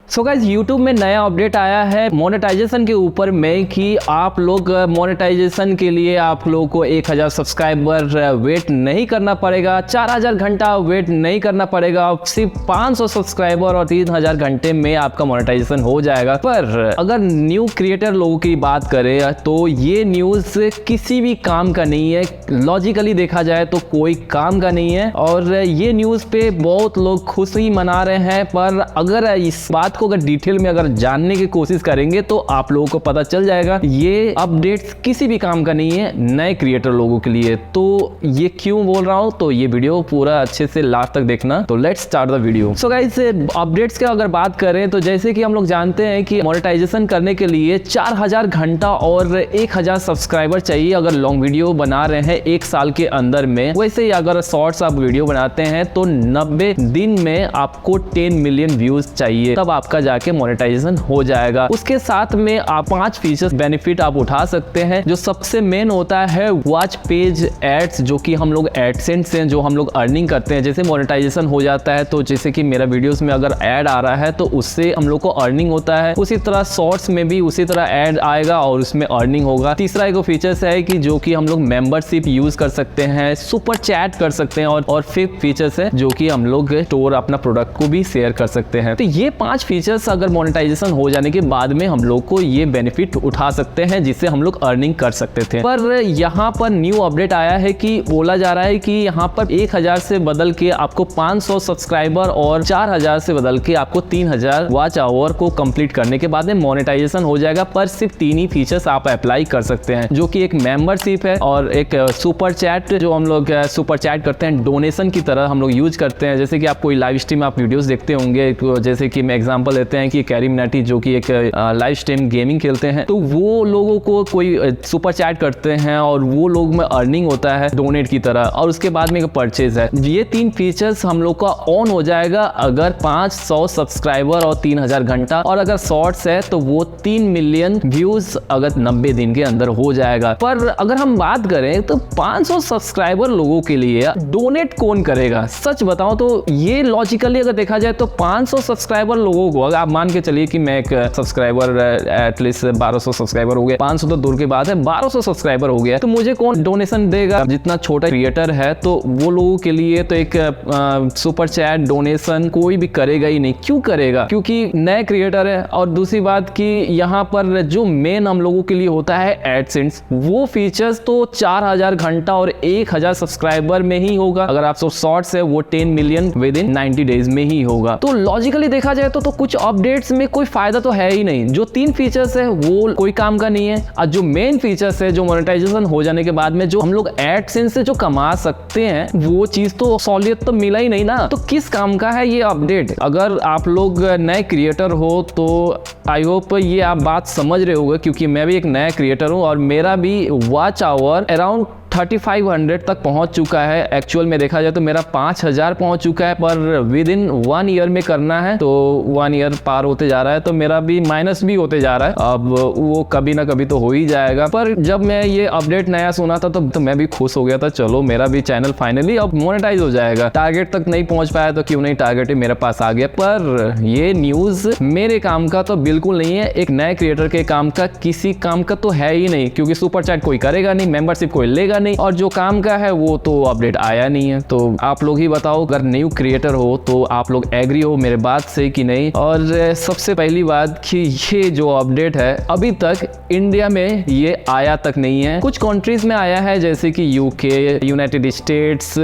So guys YouTube में नया update आया है मोनेटाइजेशन के ऊपर में कि आप लोग मोनेटाइजेशन के लिए आप लोगों को 1000 सब्सक्राइबर वेट नहीं करना पड़ेगा, 4000 घंटा वेट नहीं करना पड़ेगा, सिर्फ 500 सब्सक्राइबर और 3000 घंटे में आपका मोनेटाइजेशन हो जाएगा। पर अगर न्यू क्रिएटर लोगों की बात करें तो ये न्यूज़ किसी भी काम का नहीं है, लॉजिकली देखा जाए तो कोई काम का नहीं है और ये न्यूज़ पे बहुत लोग खुशी मना रहे हैं। पर अगर इस बात को अगर डिटेल में अगर जानने की कोशिश करेंगे तो आप लोगों को पता चल जाएगा ये अपडेट्स किसी भी काम का नहीं है नए क्रिएटर लोगों के लिए। तो ये क्यों बोल रहा हूँ, तो ये वीडियो पूरा अच्छे से लास्ट तक देखना। तो let's start the video. So guys updates की अगर बात करें तो जैसे कि हम लोग जानते हैं कि मोनेटाइजेशन करने के लिए 4000 घंटा और 1000 सब्सक्राइबर चाहिए अगर लॉन्ग वीडियो बना रहे हैं 1 साल के अंदर में। वैसे ही अगर शॉर्ट्स आप वीडियो बनाते हैं तो 90 दिन में आपको 10 मिलियन व्यूज चाहिए, तब आपका जाके मोनेटाइजेशन हो जाएगा। उसके साथ में आप 5 फीचर्स बेनिफिट आप उठा सकते हैं। जो सबसे मेन होता है वॉच पेज एड्स, जो कि हम लोग एडसेंस से जो हम लोग अर्निंग करते हैं। जैसे मोनेटाइजेशन हो जाता है तो जैसे कि मेरा वीडियोस में अगर ऐड आ रहा है तो उससे हम लोग को अर्निंग होता है, उसी तरह शॉर्ट्स में भी उसी तरह ऐड आएगा और उसमें अर्निंग होगा। तीसरा एक फीचर्स है कि जो कि हम लोग मेंबरशिप यूज कर सकते हैं, सुपर चैट कर सकते हैं और फिफ्थ फीचर्स है जो कि हम लोग स्टोर अपना प्रोडक्ट को भी शेयर कर सकते हैं। तो ये 5 फीचर्स अगर मोनेटाइजेशन हो जाने के बाद में हम लोग को ये बेनिफिट उठा सकते हैं जिससे हम लोग अर्निंग कर सकते थे। पर यहाँ पर न्यू अपडेट आया है कि बोला जा रहा है कि यहाँ पर 1000 से बदल के आपको 500 सब्सक्राइबर और 4000 से बदल के आपको 3000 वॉच आवर को कंप्लीट करने के बाद में मोनेटाइजेशन हो जाएगा। पर सिर्फ 3 ही फीचर्स आप अप्लाई कर सकते हैं, जो कि एक मेंबरशिप है और एक सुपर चैट, जो हम लोग सुपर चैट करते हैं डोनेशन की तरह हम लोग यूज करते हैं। जैसे कि आप कोई लाइव स्ट्रीम आप वीडियोस देखते होंगे, जैसे कि मैं एग्जांपल लेते हैं कि कैरी मिनाटी जो कि एक लाइव स्ट्रीम गेमिंग खेलते हैं, तो वो लोगों को कोई सुपर चैट करते हैं और वो लोग में अर्निंग होता है डोनेट की तरह, और उसके बाद में एक परचेज है। ये 3 फीचर्स हम लोग का ऑन हो जाएगा अगर 500 सब्सक्राइबर और 3000 घंटा, और अगर शॉर्ट्स है तो वो 3 मिलियन व्यूज अगर 90 दिन के अंदर हो जाएगा। पर अगर हम बात करें तो 500 सब्सक्राइबर लोगों के लिए डोनेट कौन करेगा? सच बताओ तो ये लॉजिकली अगर देखा जाए तो 500 सब्सक्राइबर लोगों को, अगर आप मान के चलिए कि मैं एक सब्सक्राइबर एटलीस्ट 1200 सब्सक्राइबर हो गया, 500 तो दूर की बात है, 1200 सब्सक्राइबर हो गया, तो मुझे कौन डोनेशन देगा? जितना छोटा क्रिएटर है तो वो लोगों के लिए तो एक सुपर चैट डोनेशन कोई भी करेगा ही नहीं। क्यों करेगा? क्योंकि नए क्रिएटर है। और दूसरी बात कि यहाँ पर जो मेन हम लोगों के लिए होता है एडसेंस, वो फीचर्स तो 4000 घंटा और 1000 सब्सक्राइबर में ही होगा। अगर आप शॉर्ट्स है वो 10 मिलियन विद इन 90 डेज में ही होगा। तो लॉजिकली देखा जाए तो कुछ अपडेट्स में कोई फायदा तो है ही नहीं। जो 3 फीचर्स है वो कोई काम का नहीं है, और जो मेन फीचर्स है जो मोनेटाइजेशन हो जाने के बाद में जो हम लोग एडसेंस से जो कमा सकते हैं वो चीज तो सहूलियत तो मिला ही नहीं ना। तो किस काम का है ये अपडेट? अगर आप लोग नए क्रिएटर हो तो आई होप ये आप बात समझ रहे होगे, क्योंकि मैं भी एक नया क्रिएटर हूँ और मेरा भी वॉच आवर अराउंड 3500 तक पहुंच चुका है। एक्चुअल में देखा जाए तो मेरा 5000 पहुंच चुका है, पर विद इन 1 ईयर में करना है, तो 1 ईयर पार होते जा रहा है तो मेरा भी माइनस भी होते जा रहा है। अब वो कभी ना कभी तो हो ही जाएगा। पर जब मैं ये अपडेट नया सुना था तो मैं भी खुश हो गया था, चलो मेरा भी चैनल फाइनली अब मोनेटाइज हो जाएगा। टारगेट तक नहीं पहुंच पाया तो क्यों नहीं, टारगेट मेरे पास आ गया। पर ये न्यूज मेरे काम का तो बिल्कुल नहीं है, एक नए क्रिएटर के काम का, किसी काम का तो है ही नहीं, क्योंकि सुपर चैट कोई करेगा नहीं, मेंबरशिप कोई लेगा नहीं, और जो काम का है वो तो अपडेट आया नहीं है। तो आप लोग ही बताओ, अगर न्यू क्रिएटर हो तो आप लोग एग्री हो मेरे बात से कि नहीं? और सबसे पहली बात कि ये जो अपडेट है अभी तक इंडिया में ये आया तक नहीं है। कुछ कंट्रीज में आया है जैसे कि यूके, यूनाइटेड स्टेट्स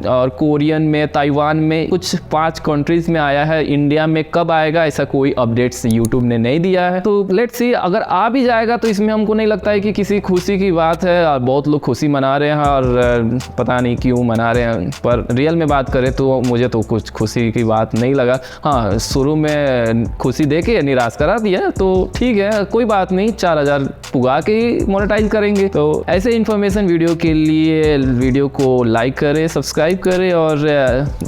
और कोरियन में, ताइवान में, कुछ 5 कंट्रीज में आया है। इंडिया में कब आएगा ऐसा कोई अपडेट्स यूट्यूब ने नहीं दिया है। तो लेट्स सी, अगर आ भी जाएगा तो इसमें हमको नहीं लगता है कि किसी खुशी की बात है, और बहुत लोग खुशी मना रहे हैं और पता नहीं क्यों मना रहे हैं। पर रियल में बात करें तो मुझे तो कुछ खुशी की बात नहीं लगा। हाँ, शुरू में खुशी देके निराश करा दिया, तो ठीक है कोई बात नहीं, 4000 पुगा के ही मोनेटाइज करेंगे। तो ऐसे इन्फॉर्मेशन वीडियो के लिए वीडियो को लाइक करें, सब्सक्राइब करें, और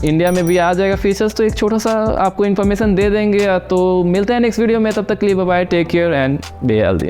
इंडिया में भी आ जाएगा फीचर्स तो एक छोटा सा आपको इन्फॉर्मेशन दे देंगे। तो मिलते हैं नेक्स्ट वीडियो में, तब तक के लिए bye bye, take care and be healthy.